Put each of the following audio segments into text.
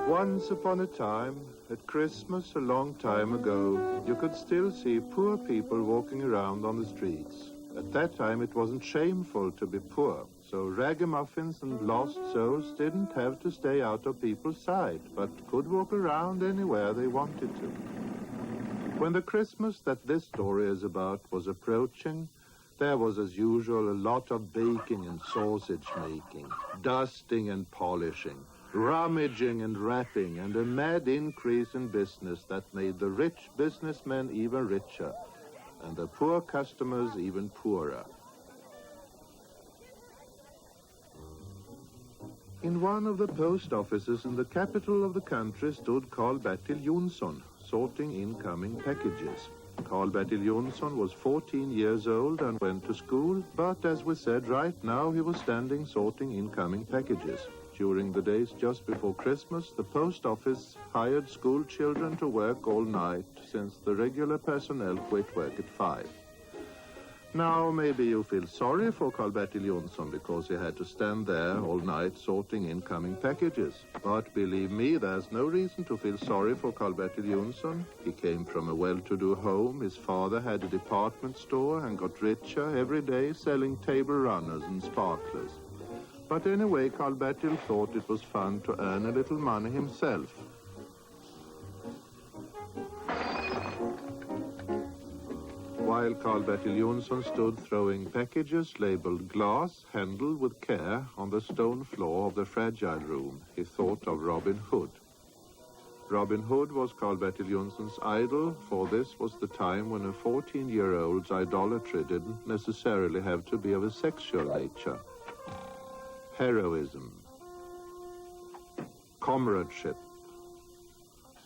Once upon a time, at Christmas a long time ago, you could still see poor people walking around on the streets. At that time it wasn't shameful to be poor, so ragamuffins and lost souls didn't have to stay out of people's sight, but could walk around anywhere they wanted to. When the Christmas that this story is about was approaching, there was as usual a lot of baking and sausage making, dusting and polishing, rummaging and wrapping, and a mad increase in business that made the rich businessmen even richer and the poor customers even poorer. In one of the post offices in the capital of the country stood Karl Bertil Jonsson, sorting incoming packages. Karl Bertil Jonsson was 14 years old and went to school, but as we said, right now he was standing sorting incoming packages. During the days just before Christmas, the post office hired school children to work all night, since the regular personnel quit work at 5. Now, maybe you feel sorry for Karl Bertil Jonsson because he had to stand there all night sorting incoming packages. But believe me, there's no reason to feel sorry for Karl Bertil Jonsson. He came from a well-to-do home. His father had a department store and got richer every day selling table runners and sparklers. But anyway, Karl Bertil thought it was fun to earn a little money himself. While Karl Bertil Jonsson stood throwing packages labeled glass, handled with care, on the stone floor of the fragile room, he thought of Robin Hood. Robin Hood was Karl Bertil Jonsson's idol, for this was the time when a 14-year-old's idolatry didn't necessarily have to be of a sexual nature. Heroism, comradeship,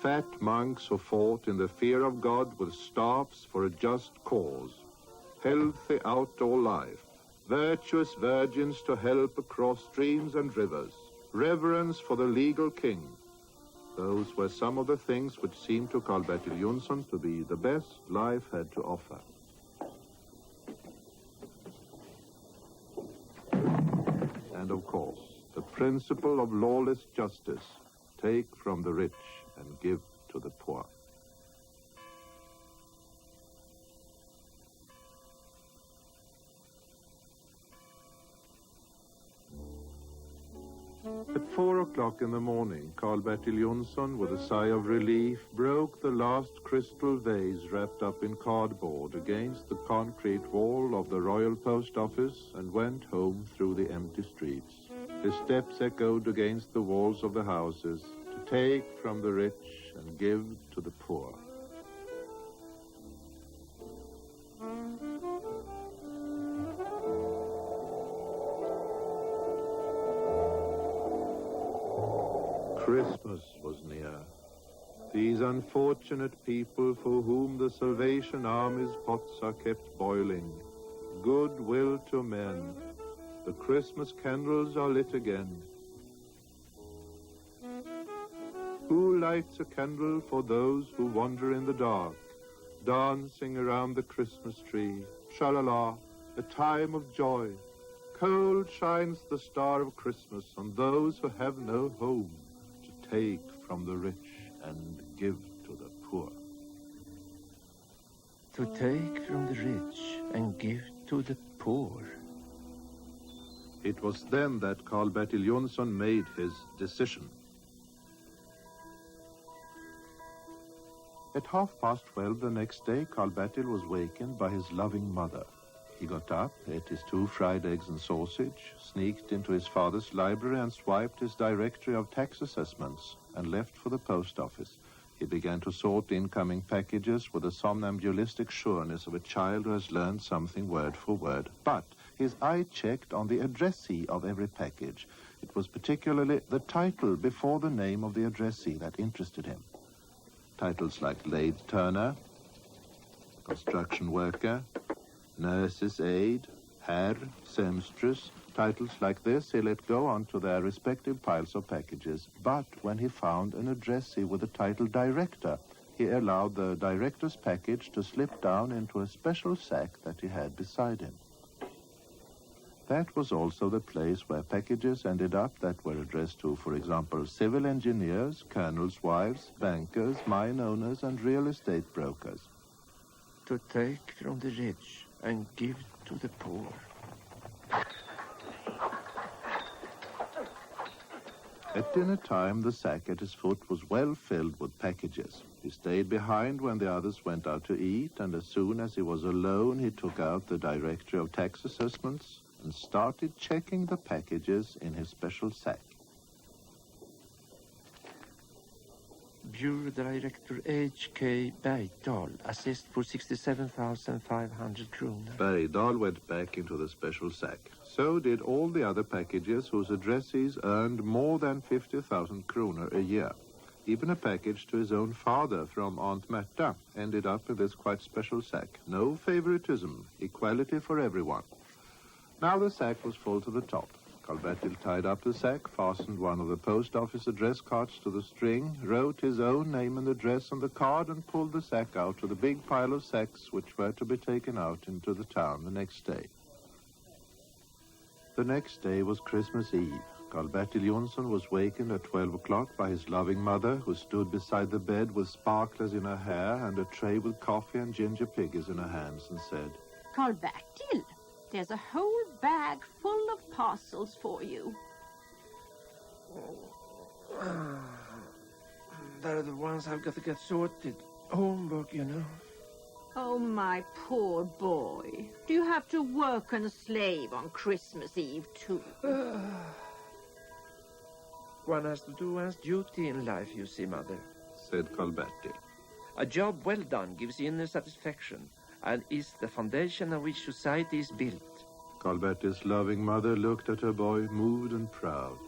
fat monks who fought in the fear of God with staffs for a just cause, healthy outdoor life, virtuous virgins to help across streams and rivers, reverence for the legal king. Those were some of the things which seemed to Karl Bertil Jonsson to be the best life had to offer. And of course, the principle of lawless justice, take from the rich and give to the poor. At 4 o'clock in the morning, Karl Bertil Jonsson, with a sigh of relief, broke the last crystal vase wrapped up in cardboard against the concrete wall of the Royal Post Office and went home through the empty streets. His steps echoed against the walls of the houses, to take from the rich and give to the poor. Christmas was near. These unfortunate people for whom the Salvation Army's pots are kept boiling. Goodwill to men. The Christmas candles are lit again. Who lights a candle for those who wander in the dark, dancing around the Christmas tree? Sha-la-la, a time of joy. Cold shines the star of Christmas on those who have no home, to take from the rich and give to the poor. To take from the rich and give to the poor. It was then that Karl Bertil Jonsson made his decision. At 12:30 the next day, Karl Bertil was wakened by his loving mother. He got up, ate his 2 fried eggs and sausage, sneaked into his father's library and swiped his directory of tax assessments and left for the post office. He began to sort incoming packages with the somnambulistic sureness of a child who has learned something word for word. But his eye checked on the addressee of every package. It was particularly the title before the name of the addressee that interested him. Titles like lathe turner, construction worker, nurse's aide, herr, seamstress. Titles like this he let go onto their respective piles of packages. But when he found an addressee with the title director, he allowed the director's package to slip down into a special sack that he had beside him. That was also the place where packages ended up that were addressed to, for example, civil engineers, colonels' wives, bankers, mine owners, and real estate brokers. To take from the rich and give to the poor. At dinner time, the sack at his foot was well filled with packages. He stayed behind when the others went out to eat, and as soon as he was alone, he took out the Directory of Tax Assessments and started checking the packages in his special sack. Bureau Director H.K. Bertil, assessed for 67,500 kronor. Bertil went back into the special sack. So did all the other packages whose addressees earned more than 50,000 kronor a year. Even a package to his own father from Aunt Märta ended up in this quite special sack. No favoritism, equality for everyone. Now the sack was full to the top. Karl Bertil tied up the sack, fastened one of the post office address cards to the string, wrote his own name and address on the card, and pulled the sack out to the big pile of sacks which were to be taken out into the town the next day. The next day was Christmas Eve. Karl Bertil Jonsson was wakened at 12 o'clock by his loving mother, who stood beside the bed with sparklers in her hair and a tray with coffee and ginger piggies in her hands, and said, Karl Bertil, there's a whole bag full of parcels for you. They're the ones I've got to get sorted. Homework, you know. Oh, my poor boy. Do you have to work and slave on Christmas Eve, too? One has to do one's duty in life, you see, Mother. said Karl Bertil. A job well done gives inner satisfaction and is the foundation on which society is built. Karl Bertil's loving mother looked at her boy, moved and proud.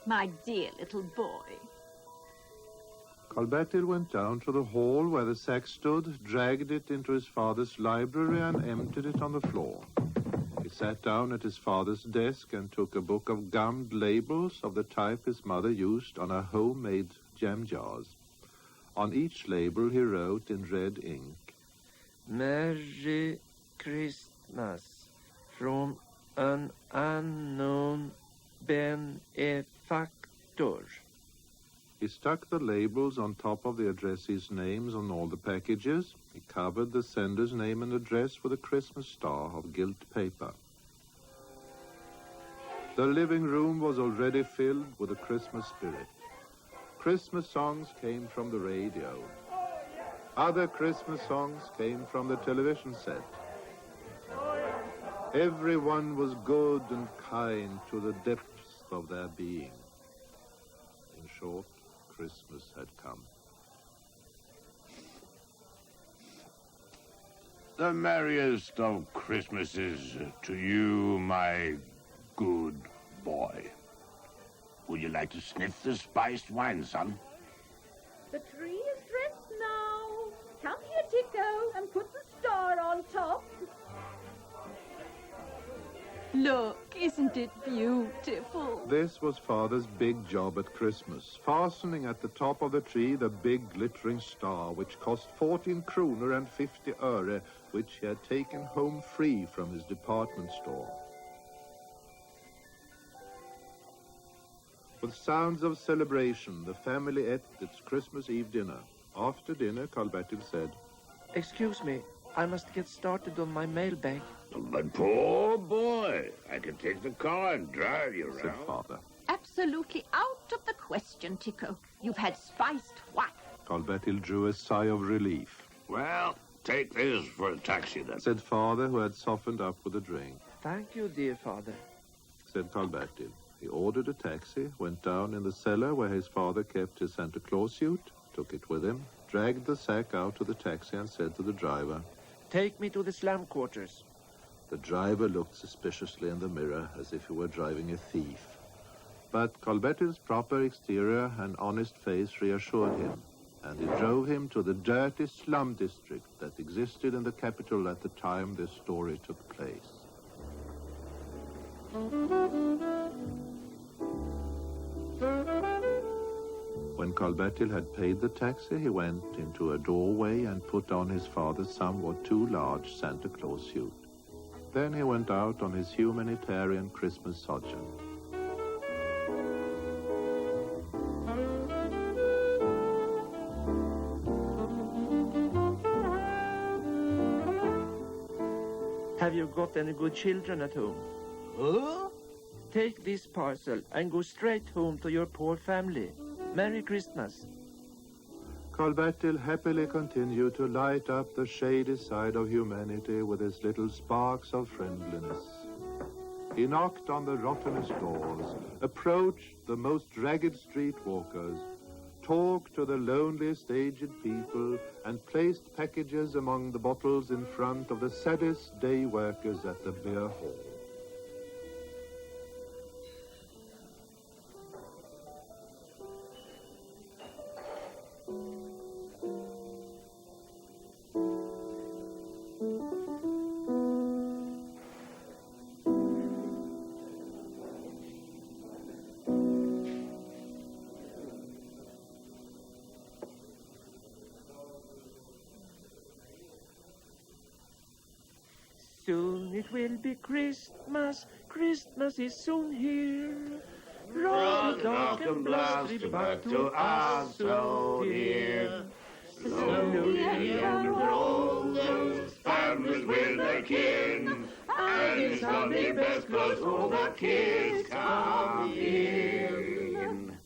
My dear little boy. Karl Bertil went down to the hall where the sack stood, dragged it into his father's library and emptied it on the floor. He sat down at his father's desk and took a book of gummed labels of the type his mother used on her homemade jam jars. On each label he wrote in red ink, Merry Christmas from an unknown benefactor. He stuck the labels on top of the addressees' names on all the packages. He covered the sender's name and address with a Christmas star of gilt paper. The living room was already filled with the Christmas spirit. Christmas songs came from the radio. Other Christmas songs came from the television set. Everyone was good and kind to the depths of their being. In short, Christmas had come. The merriest of Christmases to you, my good boy. Would you like to sniff the spiced wine, son? The tree is dressed now. Come here, Tico, and put the star on top. Look, isn't it beautiful? This was Father's big job at Christmas, fastening at the top of the tree the big glittering star, which cost 14 kronor and 50 öre, which he had taken home free from his department store. With sounds of celebration, the family ate its Christmas Eve dinner. After dinner, Karl Bertil said, Excuse me, I must get started on my mailbag. But poor boy, I can take the car and drive you said around. Father. Absolutely out of the question, Tico. You've had spiced wine. Karl Bertil drew a sigh of relief. Well, take this for a taxi then. Said Father, who had softened up with a drink. Thank you, dear father. Said Karl Bertil. He ordered a taxi, went down in the cellar where his father kept his Santa Claus suit, took it with him, dragged the sack out to the taxi and said to the driver, Take me to the slum quarters. The driver looked suspiciously in the mirror as if he were driving a thief. But Karl Bertil's proper exterior and honest face reassured him, and he drove him to the dirty slum district that existed in the capital at the time this story took place. When Karl Bertil had paid the taxi, he went into a doorway and put on his father's somewhat too large Santa Claus suit. Then he went out on his humanitarian Christmas sojourn. Have you got any good children at home? Huh? Take this parcel and go straight home to your poor family. Merry Christmas. Karl Bertil happily continued to light up the shady side of humanity with his little sparks of friendliness. He knocked on the rottenest doors, approached the most ragged streetwalkers, talked to the loneliest aged people, and placed packages among the bottles in front of the saddest day workers at the beer hall. Soon it will be Christmas, Christmas is soon here. Roll the welcome blast back to us so dear. Slowly and roll those families with their kin, and it's on the best clothes all the kids come in.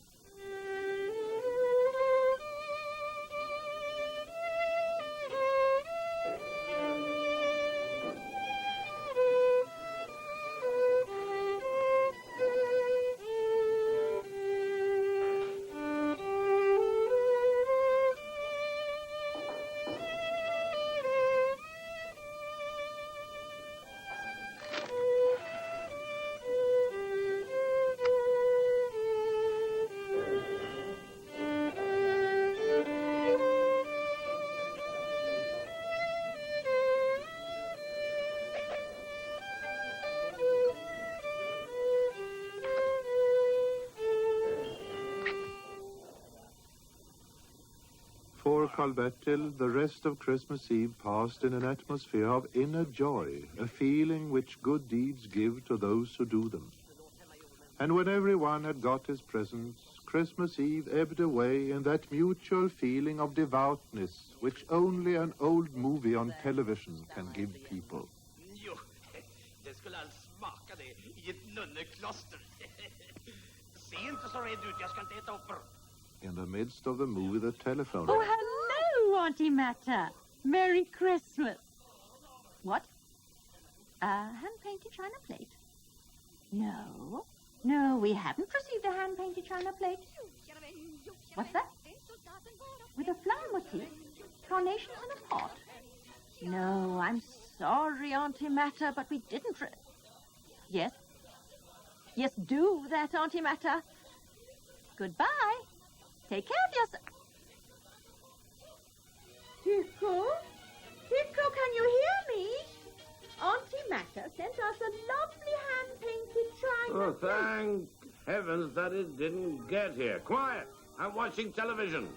For Karl Bertil, the rest of Christmas Eve passed in an atmosphere of inner joy, a feeling which good deeds give to those who do them. And when everyone had got his presents, Christmas Eve ebbed away in that mutual feeling of devoutness which only an old movie on television can give people. Jo, det skulle alls smaka det i ett nunnekloster. Se inte så rädd ut, jag ska inte äta upp. In the midst of the movie, the telephone... Oh, hello, Auntie Matta. Merry Christmas. What? A hand-painted china plate? No, we haven't received a hand-painted china plate. What's that? With a flower motif? Carnations in a pot? No, I'm sorry, Auntie Matta, but we didn't... Yes? Yes, do that, Auntie Matta. Goodbye. Take care of yourself. Tico, can you hear me? Auntie Matta sent us a lovely hand-painted china Oh, plate. thank heavens that it didn't get here. Quiet! I'm watching television.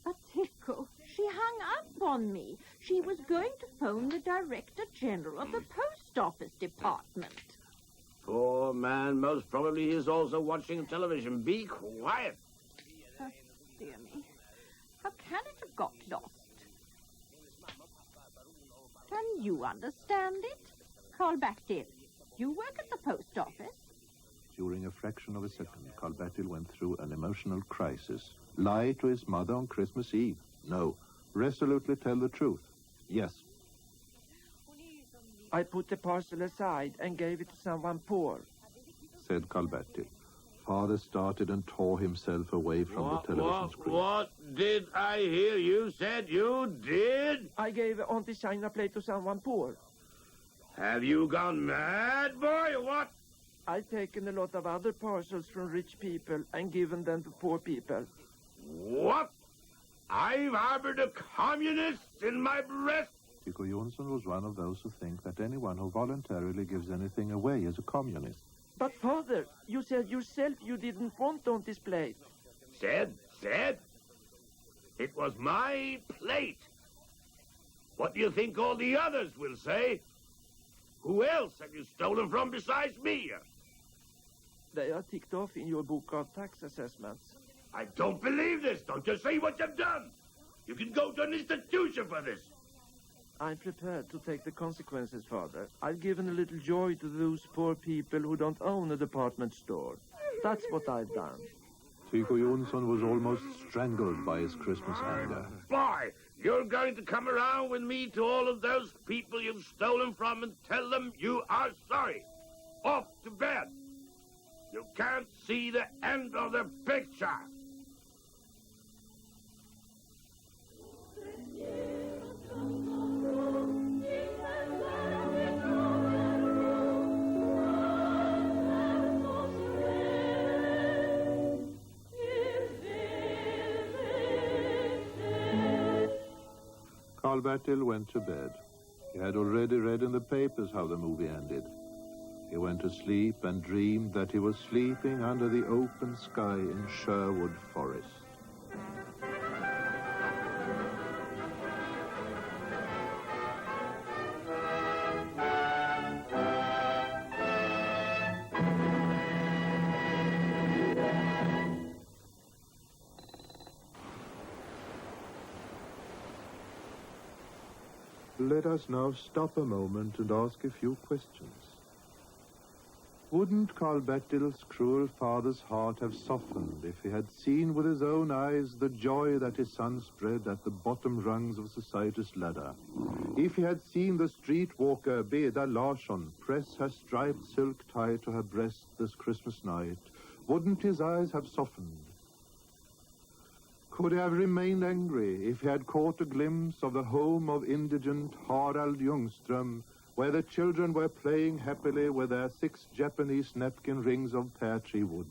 But Tico, she hung up on me. She was going to phone the Director General of the Post Office Department. Poor man, most probably he's also watching television. Be quiet. Oh, dear me. How can it have got lost? Can you understand it? Karl Bertil, you work at the post office. During a fraction of a second, Karl Bertil went through an emotional crisis. Lie to his mother on Christmas Eve? No. Resolutely tell the truth? Yes. I put the parcel aside and gave it to someone poor. Said Karl Bertil. Father started and tore himself away from the television screen. What did I hear you said you did? I gave an anti-China plate to someone poor. Have you gone mad, boy, or what? I've taken a lot of other parcels from rich people and given them to poor people. What? I've harbored a communist in my breast? Tycho Jonsson was one of those who think that anyone who voluntarily gives anything away is a communist. But, Father, you said yourself you didn't want on this plate. Said? It was my plate. What do you think all the others will say? Who else have you stolen from besides me? They are ticked off in your book of tax assessments. I don't believe this. Don't just say what you've done. You can go to an institution for this. I'm prepared to take the consequences, Father. I've given a little joy to those poor people who don't own a department store. That's what I've done. Tycho Jonsson was almost strangled by his Christmas anger. Boy, you're going to come around with me to all of those people you've stolen from and tell them you are sorry. Off to bed. You can't see the end of the picture. Karl Bertil went to bed. He had already read in the papers how the movie ended. He went to sleep and dreamed that he was sleeping under the open sky in Sherwood Forest. Let us now stop a moment and ask a few questions. Wouldn't Karl Bertil's cruel father's heart have softened if he had seen with his own eyes the joy that his son spread at the bottom rungs of society's ladder? If he had seen the streetwalker Beda Larsson press her striped silk tie to her breast this Christmas night, wouldn't his eyes have softened? Could he have remained angry if he had caught a glimpse of the home of indigent Harald Ljungström, where the children were playing happily with their 6 Japanese napkin rings of pear tree wood?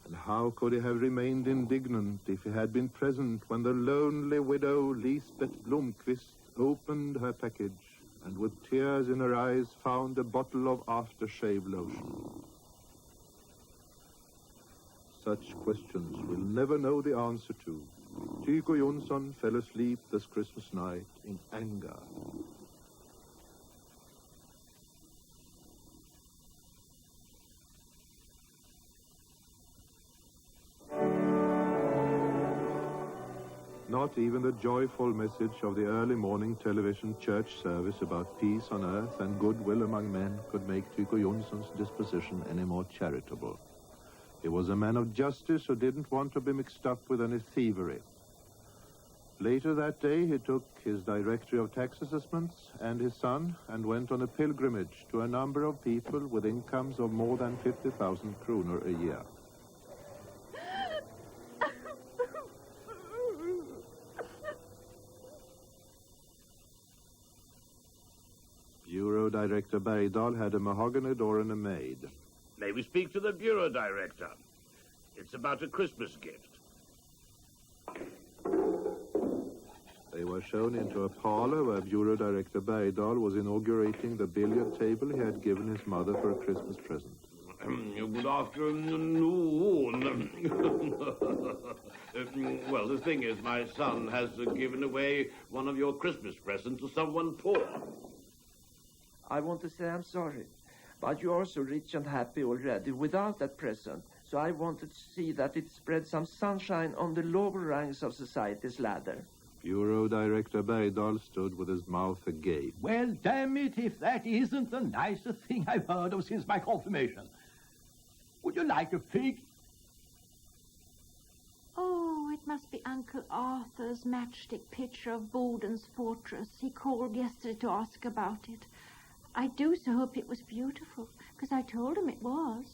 And how could he have remained indignant if he had been present when the lonely widow Lisbeth Blomqvist opened her package and with tears in her eyes found a bottle of aftershave lotion? Such questions we'll never know the answer to. Tycho Jonsson fell asleep this Christmas night in anger. Not even the joyful message of the early morning television church service about peace on earth and goodwill among men could make Tycho Jonsson's disposition any more charitable. He was a man of justice who didn't want to be mixed up with any thievery. Later that day, he took his directory of tax assessments and his son and went on a pilgrimage to a number of people with incomes of more than 50,000 kronor a year. Bureau Director Bergdahl had a mahogany door and a maid. May we speak to the bureau director? It's about a Christmas gift. They were shown into a parlor where Bureau Director Bergdahl was inaugurating the billiard table he had given his mother for a Christmas present. Good afternoon. Well, the thing is, my son has given away one of your Christmas presents to someone poor. I want to say I'm sorry. But you are so rich and happy already without that present, so I wanted to see that it spread some sunshine on the lower rungs of society's ladder. Bureau Director Bergdahl stood with his mouth agape. Well, damn it, if that isn't the nicest thing I've heard of since my confirmation. Would you like a fig? Oh, it must be Uncle Arthur's matchstick picture of Bowden's fortress. He called yesterday to ask about it. I do so hope it was beautiful, because I told him it was.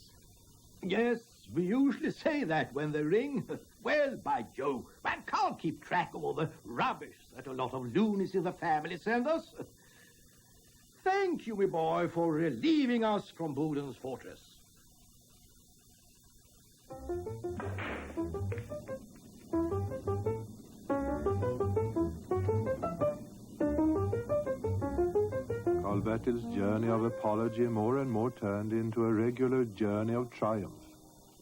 Yes, we usually say that when they ring. Well, by Jove, one can't keep track of all the rubbish that a lot of loonies in the family send us. Thank you, my boy, for relieving us from Bowden's fortress. Karl Bertil's journey of apology more and more turned into a regular journey of triumph.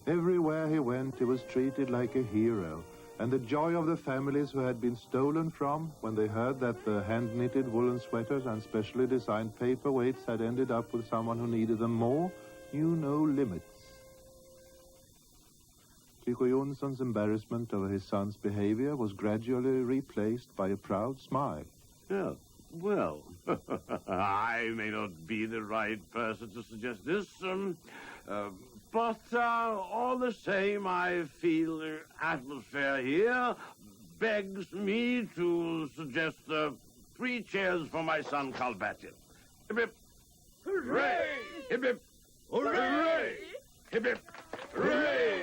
Everywhere he went, he was treated like a hero, and the joy of the families who had been stolen from when they heard that the hand-knitted woolen sweaters and specially designed paperweights had ended up with someone who needed them more knew no limits. Tycho Jonsson's embarrassment over his son's behavior was gradually replaced by a proud smile. Yeah, well, I may not be the right person to suggest this, but all the same, I feel the atmosphere here begs me to suggest 3 cheers for my son, Karl Bertil. Hip hip. Hooray! Hip hip. Hooray! Hip hip. Hooray!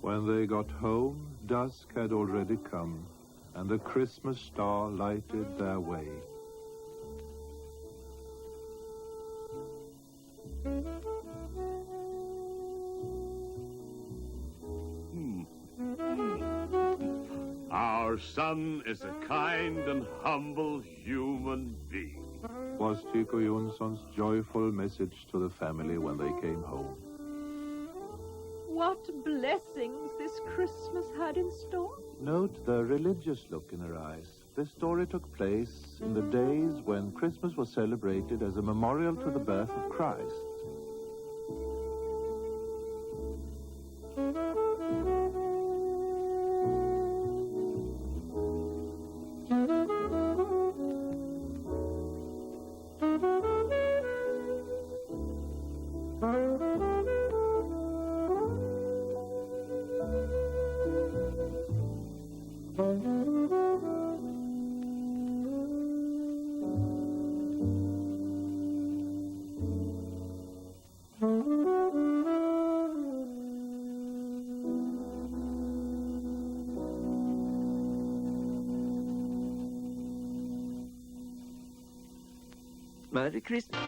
When they got home, dusk had already come, and the Christmas star lighted their way. Our son is a kind and humble human being, Was Tycho Jonsson's joyful message to the family when they came home. What blessings this Christmas had in store. Note the religious look in her eyes. This story took place in the days when Christmas was celebrated as a memorial to the birth of Christ. Merry Christmas.